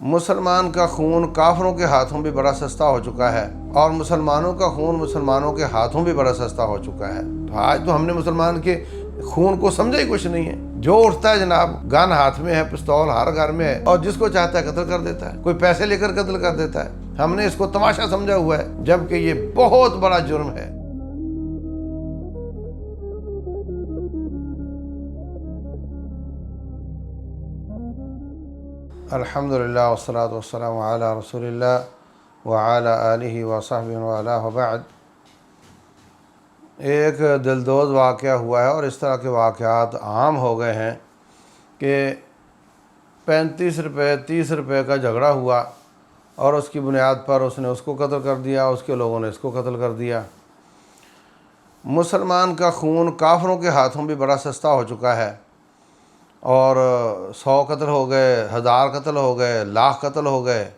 مسلمان کا خون کافروں کے ہاتھوں بھی بڑا سستا ہو چکا ہے، اور مسلمانوں کا خون مسلمانوں کے ہاتھوں بھی بڑا سستا ہو چکا ہے۔ تو آج تو ہم نے مسلمان کے خون کو سمجھا ہی کچھ نہیں ہے۔ جو اٹھتا ہے جناب، گن ہاتھ میں ہے، پستول ہر گھر میں ہے، اور جس کو چاہتا ہے قتل کر دیتا ہے، کوئی پیسے لے کر قتل کر دیتا ہے۔ ہم نے اس کو تماشا سمجھا ہوا ہے، جبکہ یہ بہت بڑا جرم ہے۔ الحمدللہ والصلاة والسلام علی رسول اللہ وعلی آلہ وصحبہ وعلہ وبعد۔ ایک دلدوز واقعہ ہوا ہے، اور اس طرح کے واقعات عام ہو گئے ہیں کہ 35 روپے 30 روپے کا جھگڑا ہوا، اور اس کی بنیاد پر اس نے اس کو قتل کر دیا، اس کے لوگوں نے اس کو قتل کر دیا۔ مسلمان کا خون کافروں کے ہاتھوں بھی بڑا سستا ہو چکا ہے، اور 100 قتل ہو گئے، 1000 قتل ہو گئے، لاکھ قتل ہو گئے،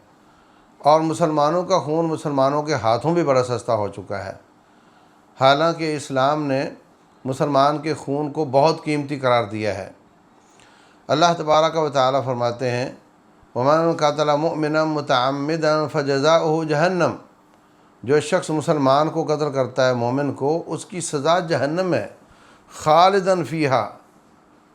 اور مسلمانوں کا خون مسلمانوں کے ہاتھوں بھی بڑا سستا ہو چکا ہے۔ حالانکہ اسلام نے مسلمان کے خون کو بہت قیمتی قرار دیا ہے۔ اللہ تبارک و تعالیٰ فرماتے ہیں، وَمَنْ قَتَلَ مُؤْمِنًا مُتَعَمِّدًا فَجَزَاؤُهُ جہنم۔ جو شخص مسلمان کو قتل کرتا ہے، مومن کو، اس کی سزا جہنم ہے، خالداً فیہا،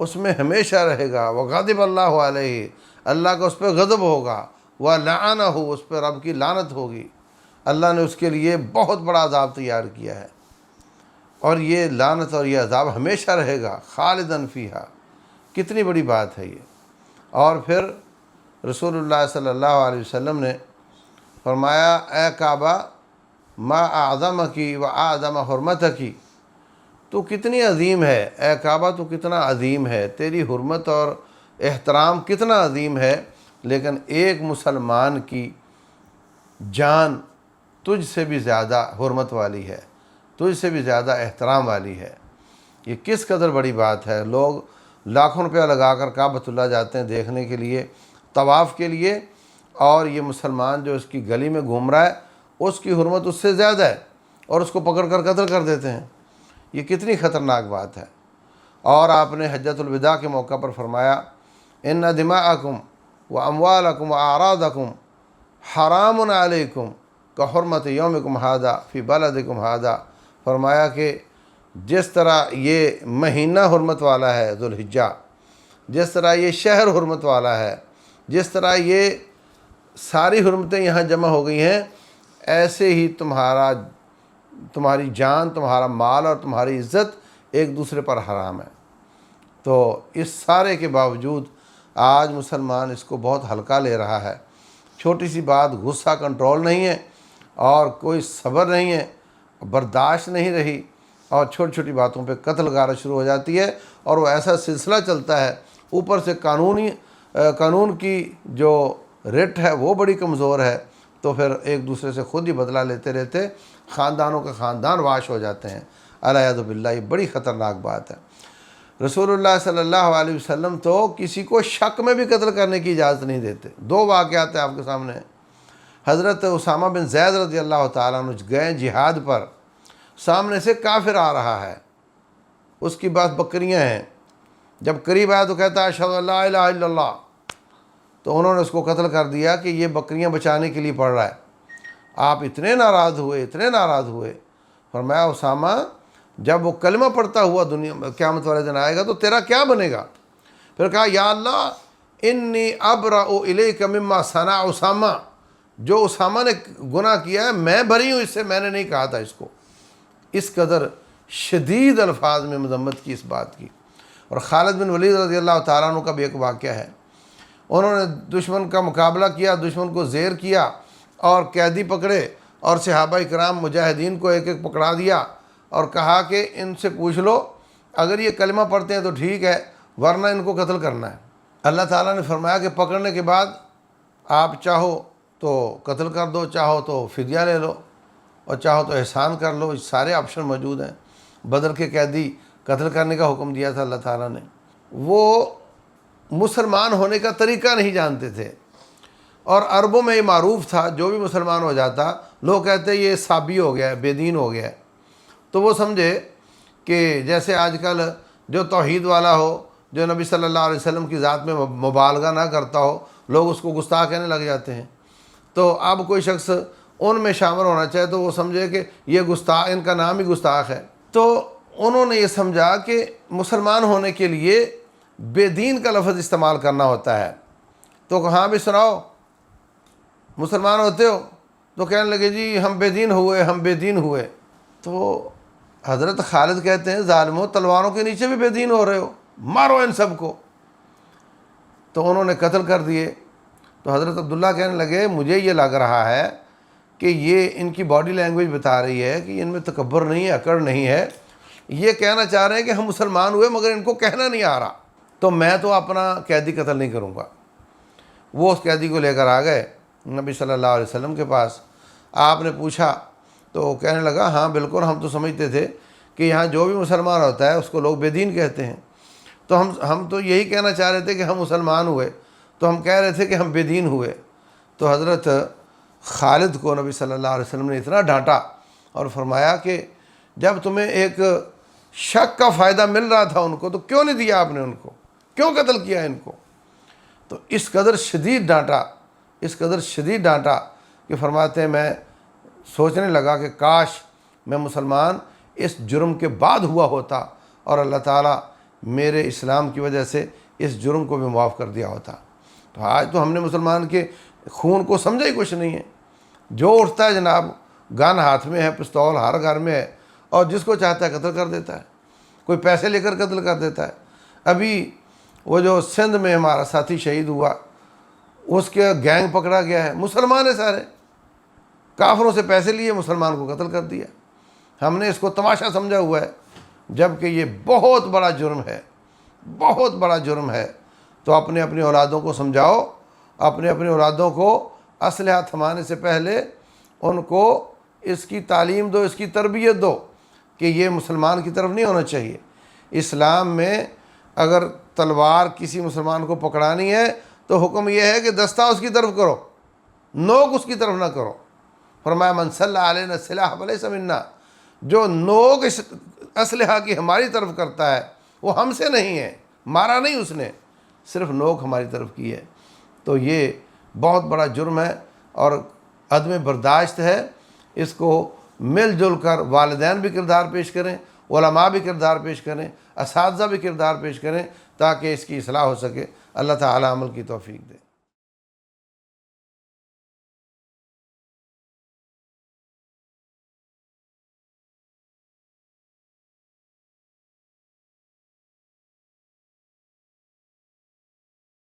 اس میں ہمیشہ رہے گا، وغضب اللہ علیہ، اللہ کا اس پہ غضب ہوگا، ولعنہ، اس پہ رب کی لعنت ہوگی۔ اللہ نے اس کے لیے بہت بڑا عذاب تیار کیا ہے، اور یہ لعنت اور یہ عذاب ہمیشہ رہے گا، خالداً فیہا۔ کتنی بڑی بات ہے یہ۔ اور پھر رسول اللہ صلی اللہ علیہ وسلم نے فرمایا، اے کعبہ، ما اعظمکی و اعظم حرمتکی، تو کتنی عظیم ہے، اے کعبہ تو کتنا عظیم ہے، تیری حرمت اور احترام کتنا عظیم ہے، لیکن ایک مسلمان کی جان تجھ سے بھی زیادہ حرمت والی ہے، تجھ سے بھی زیادہ احترام والی ہے۔ یہ کس قدر بڑی بات ہے۔ لوگ لاکھوں روپیہ لگا کر کعبۃ اللہ جاتے ہیں دیکھنے کے لیے، طواف کے لیے، اور یہ مسلمان جو اس کی گلی میں گھوم رہا ہے، اس کی حرمت اس سے زیادہ ہے، اور اس کو پکڑ کر قتل کر دیتے ہیں۔ یہ کتنی خطرناک بات ہے۔ اور آپ نے حجۃ الوداع کے موقع پر فرمایا، ان دماءکم و اموالکم و اعراضکم حرام علیکم کحرمت یومکم ھذا فی بلدکم ھذا۔ فرمایا کہ جس طرح یہ مہینہ حرمت والا ہے ذوالحجہ، جس طرح یہ شہر حرمت والا ہے، جس طرح یہ ساری حرمتیں یہاں جمع ہو گئی ہیں، ایسے ہی تمہاری جان، تمہارا مال اور تمہاری عزت ایک دوسرے پر حرام ہے۔ تو اس سارے کے باوجود آج مسلمان اس کو بہت ہلکا لے رہا ہے۔ چھوٹی سی بات، غصہ کنٹرول نہیں ہے، اور کوئی صبر نہیں ہے، برداشت نہیں رہی، اور چھوٹی چھوٹی باتوں پہ قتل غارت شروع ہو جاتی ہے، اور وہ ایسا سلسلہ چلتا ہے۔ اوپر سے قانون کی جو رٹ ہے وہ بڑی کمزور ہے، تو پھر ایک دوسرے سے خود ہی بدلہ لیتے رہتے خاندانوں کا خاندان واش ہو جاتے ہیں۔ الیاذ باللہ، یہ بڑی خطرناک بات ہے۔ رسول اللہ صلی اللہ علیہ وسلم تو کسی کو شک میں بھی قتل کرنے کی اجازت نہیں دیتے۔ 2 واقعات ہیں آپ کے سامنے۔ حضرت اسامہ بن زید رضی اللہ تعالیٰ عنہ گئے جہاد پر، سامنے سے کافر آ رہا ہے، اس کی پاس بکریاں ہیں، جب قریب آیا تو کہتا ہے اشہد ان لا الہ الا اللہ، تو انہوں نے اس کو قتل کر دیا کہ یہ بکریاں بچانے کے لیے پڑ رہا ہے۔ آپ اتنے ناراض ہوئے، فرمایا اسامہ، جب وہ کلمہ پڑھتا ہوا دنیا میں قیامت والے دن آئے گا تو تیرا کیا بنے گا؟ پھر کہا، یا اللہ انی ابرأ الیک مما صنع اسامہ، جو اسامہ نے گناہ کیا ہے میں بری ہوں اس سے، میں نے نہیں کہا تھا اس کو۔ اس قدر شدید الفاظ میں مذمت کی اس بات کی۔ اور خالد بن ولید رضی اللہ تعالیٰ عنہ کا بھی ایک واقعہ ہے۔ انہوں نے دشمن کا مقابلہ کیا، دشمن کو زیر کیا، اور قیدی پکڑے، اور صحابہ کرام مجاہدین کو ایک ایک پکڑا دیا، اور کہا کہ ان سے پوچھ لو، اگر یہ کلمہ پڑھتے ہیں تو ٹھیک ہے، ورنہ ان کو قتل کرنا ہے۔ اللہ تعالیٰ نے فرمایا کہ پکڑنے کے بعد آپ چاہو تو قتل کر دو، چاہو تو فدیہ لے لو، اور چاہو تو احسان کر لو، سارے آپشن موجود ہیں۔ بدر کے قیدی قتل کرنے کا حکم دیا تھا اللہ تعالیٰ نے۔ وہ مسلمان ہونے کا طریقہ نہیں جانتے تھے، اور عربوں میں یہ معروف تھا، جو بھی مسلمان ہو جاتا لوگ کہتے یہ صابی ہو گیا ہے، بے دین ہو گیا ہے۔ تو وہ سمجھے کہ جیسے آج کل جو توحید والا ہو، جو نبی صلی اللہ علیہ وسلم کی ذات میں مبالغہ نہ کرتا ہو، لوگ اس کو گستاخ کہنے لگ جاتے ہیں۔ تو اب کوئی شخص ان میں شامل ہونا چاہے تو وہ سمجھے کہ یہ گستاخ، ان کا نام ہی گستاخ ہے۔ تو انہوں نے یہ سمجھا کہ مسلمان ہونے کے لیے بے دین کا لفظ استعمال کرنا ہوتا ہے۔ تو کہاں بھی سناؤ مسلمان ہوتے ہو، تو کہنے لگے جی ہم بے دین ہوئے، ہم بے دین ہوئے۔ تو حضرت خالد کہتے ہیں ظالموں، تلواروں کے نیچے بھی بے دین ہو رہے ہو، مارو ان سب کو۔ تو انہوں نے قتل کر دیے۔ تو حضرت عبداللہ کہنے لگے مجھے یہ لگ رہا ہے کہ یہ ان کی باڈی لینگویج بتا رہی ہے کہ ان میں تکبر نہیں ہے، اکڑ نہیں ہے، یہ کہنا چاہ رہے ہیں کہ ہم مسلمان ہوئے مگر ان کو کہنا نہیں آ رہا، تو میں تو اپنا قیدی قتل نہیں کروں گا۔ وہ اس قیدی کو لے کر آ گئے نبی صلی اللہ علیہ وسلم کے پاس۔ آپ نے پوچھا تو کہنے لگا ہاں بالکل، ہم تو سمجھتے تھے کہ یہاں جو بھی مسلمان ہوتا ہے اس کو لوگ بے دین کہتے ہیں، تو ہم تو یہی کہنا چاہ رہے تھے کہ ہم مسلمان ہوئے، تو ہم کہہ رہے تھے کہ ہم بے دین ہوئے۔ تو حضرت خالد کو نبی صلی اللہ علیہ وسلم نے اتنا ڈانٹا اور فرمایا کہ جب تمہیں ایک شک کا فائدہ مل رہا تھا ان کو تو کیوں نہیں دیا آپ نے، ان کو کیوں قتل کیا ان کو؟ تو اس قدر شدید ڈانٹا، اس قدر شدید ڈانٹا کہ فرماتے ہیں میں سوچنے لگا کہ کاش میں مسلمان اس جرم کے بعد ہوا ہوتا اور اللہ تعالیٰ میرے اسلام کی وجہ سے اس جرم کو بھی معاف کر دیا ہوتا۔ تو آج تو ہم نے مسلمان کے خون کو سمجھا ہی کچھ نہیں ہے۔ جو اٹھتا ہے جناب، گن ہاتھ میں ہے، پستول ہر گھر میں ہے، اور جس کو چاہتا ہے قتل کر دیتا ہے، کوئی پیسے لے کر قتل کر دیتا ہے۔ ابھی وہ جو سندھ میں ہمارا ساتھی شہید ہوا، اس کے گینگ پکڑا گیا ہے، مسلمان ہے سارے، کافروں سے پیسے لیے مسلمان کو قتل کر دیا۔ ہم نے اس کو تماشا سمجھا ہوا ہے، جبکہ یہ بہت بڑا جرم ہے، بہت بڑا جرم ہے۔ تو اپنے اپنی اولادوں کو سمجھاؤ، اپنے اپنی اولادوں کو اسلحہ تھمانے سے پہلے ان کو اس کی تعلیم دو، اس کی تربیت دو کہ یہ مسلمان کی طرف نہیں ہونا چاہیے۔ اسلام میں اگر تلوار کسی مسلمان کو پکڑانی ہے تو حکم یہ ہے کہ دستہ اس کی طرف کرو، نوک اس کی طرف نہ کرو۔ فرمایا من صلی علینا السلاح فلیس منا، جو نوک اس اسلحہ کی ہماری طرف کرتا ہے وہ ہم سے نہیں ہے، مارا نہیں اس نے، صرف نوک ہماری طرف کی ہے۔ تو یہ بہت بڑا جرم ہے اور عدم برداشت ہے۔ اس کو مل جل کر والدین بھی کردار پیش کریں، علماء بھی کردار پیش کریں، اساتذہ بھی کردار پیش کریں، تاکہ اس کی اصلاح ہو سکے۔ اللہ تعالی عمل کی توفیق دے۔